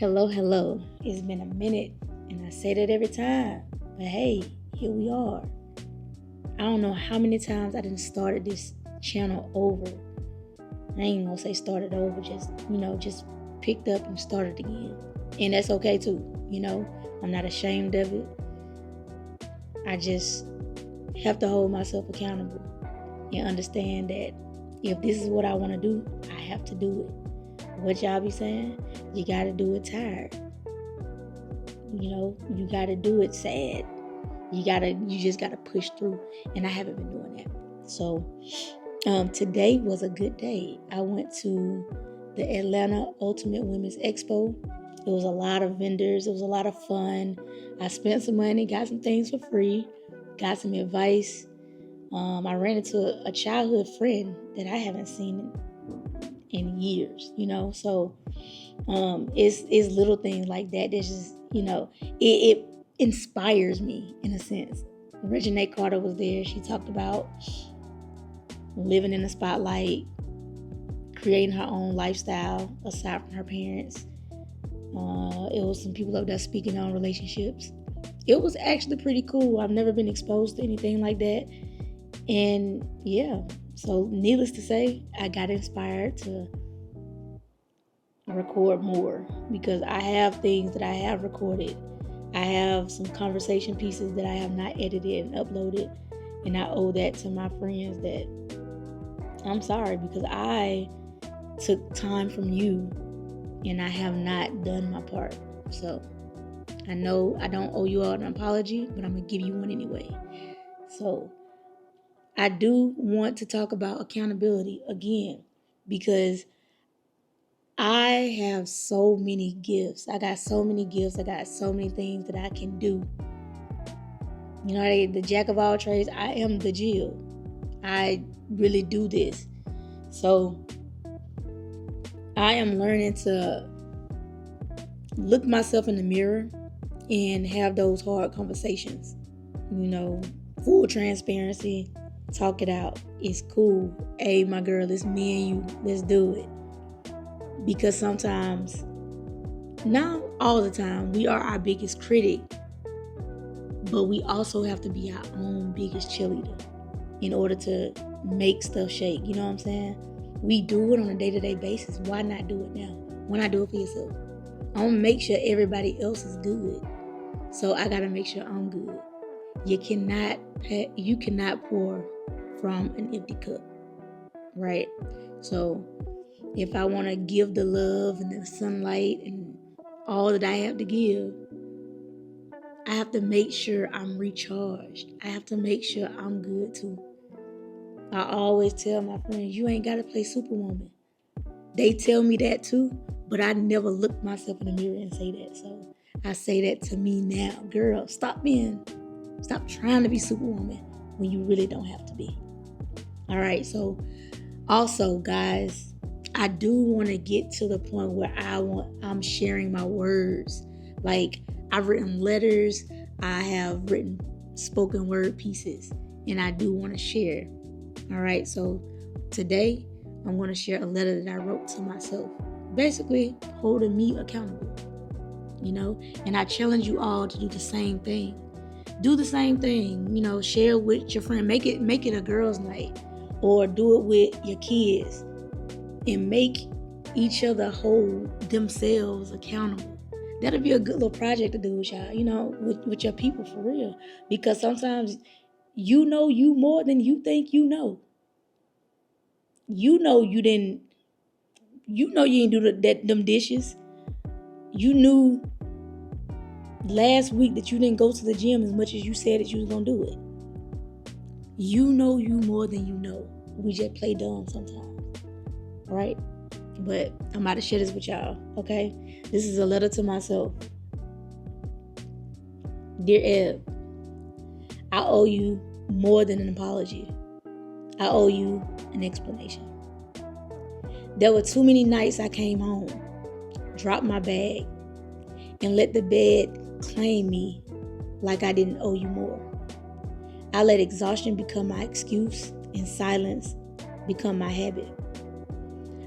Hello, hello. It's been a minute, and I say that every time. But hey, here we are. I don't know how many times I done started this channel over. I ain't gonna say started over, just picked up and started again. And that's okay too, I'm not ashamed of it. I just have to hold myself accountable and understand that if this is what I want to do, I have to do it. What y'all be saying? You gotta do it tired. You gotta do it sad. You just gotta push through. And I haven't been doing that. So today was a good day. I went to the Atlanta Ultimate Women's Expo. It was a lot of vendors. It was a lot of fun. I spent some money, got some things for free, got some advice. I ran into a childhood friend that I haven't seen in years, so it's little things like that just it inspires me in a sense. Regina Carter was there. She talked about living in the spotlight, creating her own lifestyle aside from her parents. It was some people up there speaking on relationships. It was actually pretty cool. I've never been exposed to anything like that. And yeah, so needless to say, I got inspired to record more because I have things that I have recorded. I have some conversation pieces that I have not edited and uploaded. And I owe that to my friends that I'm sorry because I took time from you and I have not done my part. So I know I don't owe you all an apology, but I'm going to give you one anyway. So I do want to talk about accountability again because I have so many gifts. I got so many gifts. I got so many things that I can do. The jack of all trades. I am the Jill. I really do this. So I am learning to look myself in the mirror and have those hard conversations. Full transparency. Talk it out. It's cool. Hey, my girl, it's me and you. Let's do it. Because sometimes, not all the time, we are our biggest critic. But we also have to be our own biggest cheerleader in order to make stuff shake. You know what I'm saying? We do it on a day-to-day basis. Why not do it now? Why not do it for yourself? I want to make sure everybody else is good. So I got to make sure I'm good. You cannot pour from an empty cup, right? So if I want to give the love and the sunlight and all that I have to give, I have to make sure I'm recharged. I have to make sure I'm good too. I always tell my friends, you ain't got to play Superwoman. They tell me that too, but I never look myself in the mirror and say that. So I say that to me now. Girl, stop trying to be Superwoman when you really don't have to be. All right, so also, guys, I do want to get to the point where I'm sharing my words. Like, I've written letters, I have written spoken word pieces, and I do want to share. All right, so today I'm going to share a letter that I wrote to myself, basically holding me accountable, and I challenge you all to do the same thing. Do the same thing, share with your friend, make it a girls' night, or do it with your kids, and make each other hold themselves accountable. That'll be a good little project to do with y'all, with your people for real. Because sometimes you know you more than you think you know. You didn't do them dishes. You knew last week that you didn't go to the gym as much as you said that you was going to do it. You know you more than you know. We just play dumb sometimes, right? But I'm about to share this with y'all, okay? This is a letter to myself. Dear Eb, I owe you more than an apology. I owe you an explanation. There were too many nights I came home, dropped my bag, and let the bed claim me like I didn't owe you more. I let exhaustion become my excuse and silence become my habit.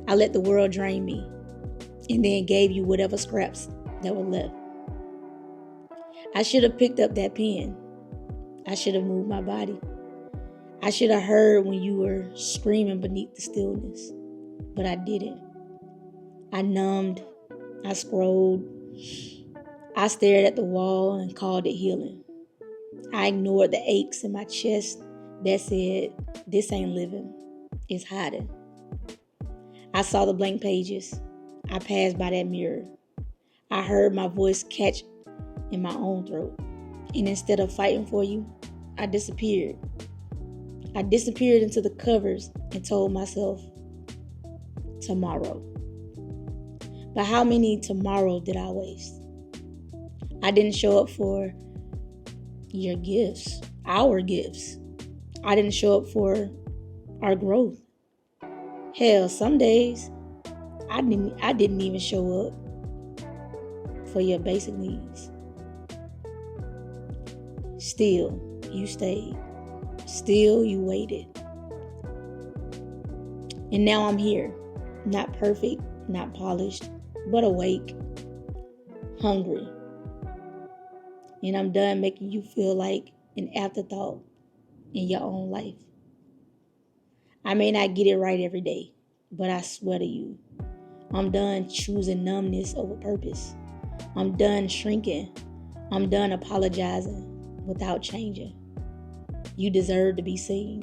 I let the world drain me and then gave you whatever scraps that were left. I should have picked up that pen. I should have moved my body. I should have heard when you were screaming beneath the stillness, but I didn't. I numbed. I scrolled. I stared at the wall and called it healing. I ignored the aches in my chest that said, this ain't living, it's hiding. I saw the blank pages. I passed by that mirror. I heard my voice catch in my own throat. And instead of fighting for you, I disappeared. I disappeared into the covers and told myself, tomorrow. But how many tomorrows did I waste? I didn't show up for your gifts, our gifts. I didn't show up for our growth. Hell, some days I didn't even show up for your basic needs. Still, you stayed. Still, you waited. And now I'm here. Not perfect, not polished, but awake, hungry. And I'm done making you feel like an afterthought in your own life. I may not get it right every day, but I swear to you, I'm done choosing numbness over purpose. I'm done shrinking. I'm done apologizing without changing. You deserve to be seen,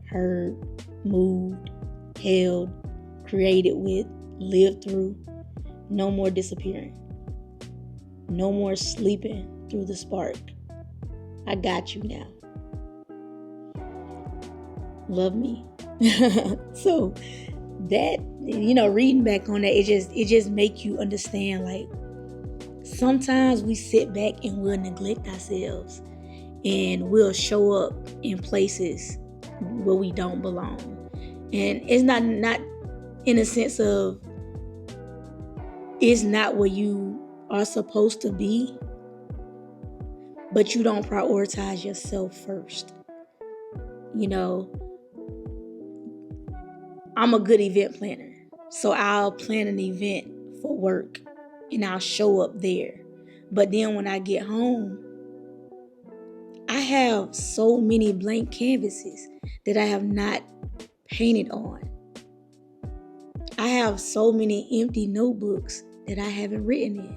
heard, moved, held, created with, lived through. No more disappearing. No more sleeping through the spark. I got you now. Love me. So that, reading back on that, it just make you understand, like, sometimes we sit back and we'll neglect ourselves and we'll show up in places where we don't belong. And it's not in a sense of it's not where you are supposed to be, but you don't prioritize yourself first. I'm a good event planner, so I'll plan an event for work and I'll show up there. But then when I get home, I have so many blank canvases that I have not painted on. I have so many empty notebooks that I haven't written in.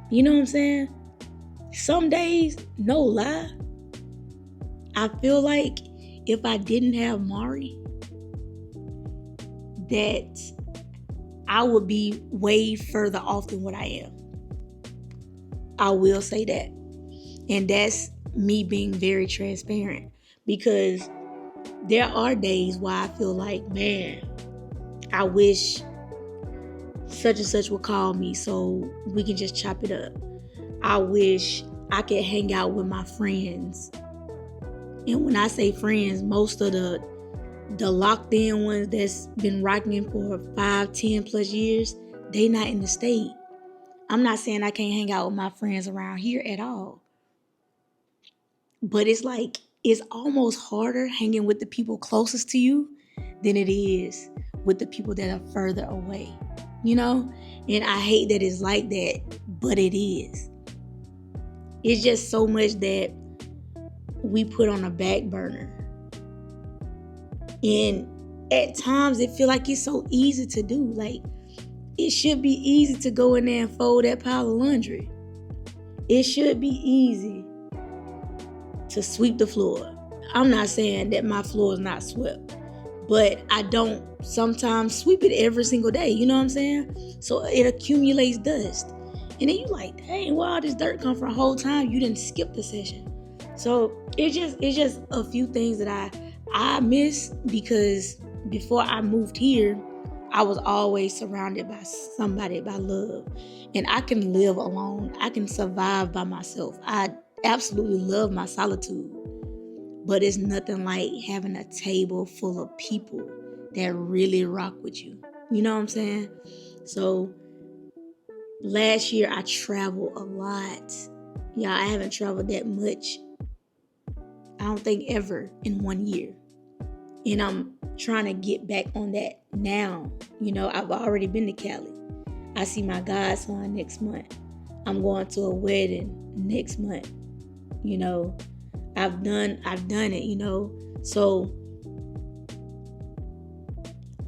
You know what I'm saying? Some days, no lie, I feel like if I didn't have Mari, that I would be way further off than what I am. I will say that. And that's me being very transparent, because there are days where I feel like, man, I wish such and such would call me so we can just chop it up. I wish I could hang out with my friends. And when I say friends, most of the locked in ones that's been rocking for 5, 10 plus years, they not in the state. I'm not saying I can't hang out with my friends around here at all. But it's like, it's almost harder hanging with the people closest to you than it is with the people that are further away, And I hate that it's like that, but it is. It's just so much that we put on a back burner. And at times it feel like it's so easy to do. Like, it should be easy to go in there and fold that pile of laundry. It should be easy to sweep the floor. I'm not saying that my floor is not swept, but I don't sometimes sweep it every single day. You know what I'm saying? So it accumulates dust. And then you like, dang, where all this dirt come from? The whole time you didn't skip the session. So it's just a few things that I miss, because before I moved here, I was always surrounded by somebody, by love. And I can live alone. I can survive by myself. I absolutely love my solitude. But it's nothing like having a table full of people that really rock with you. You know what I'm saying? So last year I traveled a lot. Yeah, I haven't traveled that much, I don't think ever, in 1 year. And I'm trying to get back on that now. I've already been to Cali. I see my godson next month. I'm going to a wedding next month. You know, I've done it, you know. So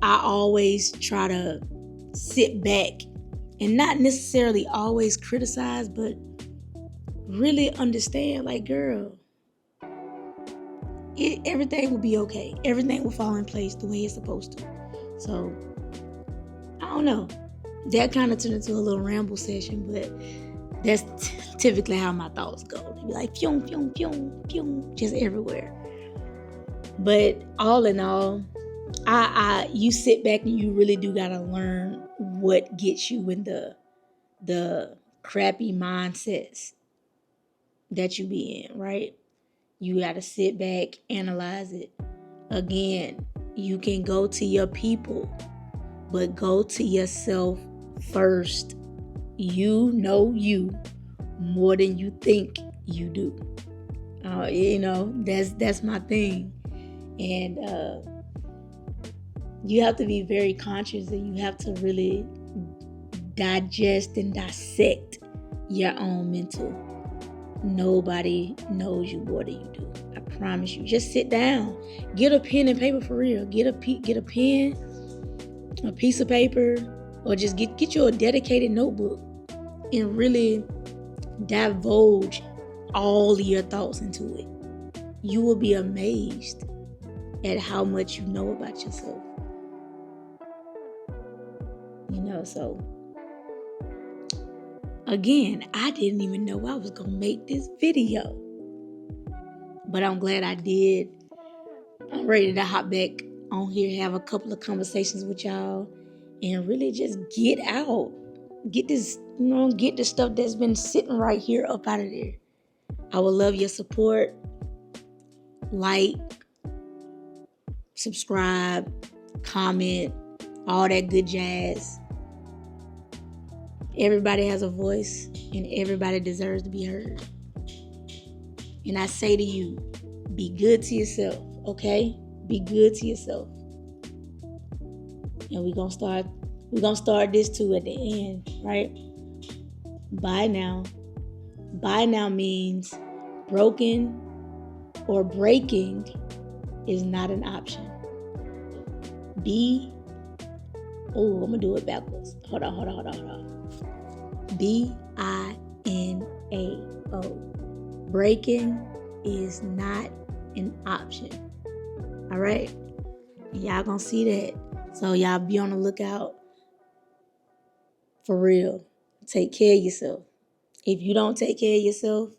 I always try to sit back and not necessarily always criticize, but really understand, like, girl, everything will be okay. Everything will fall in place the way it's supposed to. So, I don't know. That kind of turned into a little ramble session, but that's typically how my thoughts go. They be like, pyong, pyong, pyong, pyong, just everywhere. But all in all, you sit back and you really do gotta learn what gets you in the crappy mindsets that you be in, right? You gotta sit back, analyze it. Again, you can go to your people, but go to yourself first. You know you more than you think you do. You know, that's my thing. And you have to be very conscious, and you have to really digest and dissect your own mental. Nobody knows you more than you do. I promise you. Just sit down. Get a pen and paper for real. Get a pen, a piece of paper, or just get you a dedicated notebook and really divulge all your thoughts into it. You will be amazed at how much you know about yourself. You know, so again, I didn't even know I was going to make this video. But I'm glad I did. I'm ready to hop back on here, have a couple of conversations with y'all, and really just get out. Get this, get the stuff that's been sitting right here up out of there. I would love your support. Like, subscribe, comment, all that good jazz. Everybody has a voice, and everybody deserves to be heard. And I say to you, be good to yourself, okay? Be good to yourself. And we're gonna start this too at the end, right? Bye now. Bye now means broken or breaking is not an option. I'm gonna do it backwards. Hold on. BINAO. Breaking is not an option. All right? Y'all gonna see that. So y'all be on the lookout. For real. Take care of yourself. If you don't take care of yourself,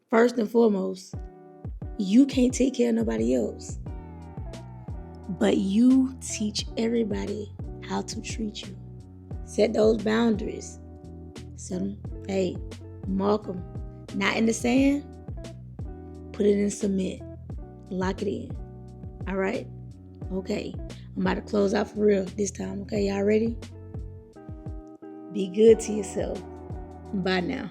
first and foremost, you can't take care of nobody else. But you teach everybody how to treat you. Set those boundaries. Set them. Hey, mark them. Not in the sand. Put it in cement. Lock it in. All right? Okay. I'm about to close out for real this time. Okay, y'all ready? Be good to yourself. Bye now.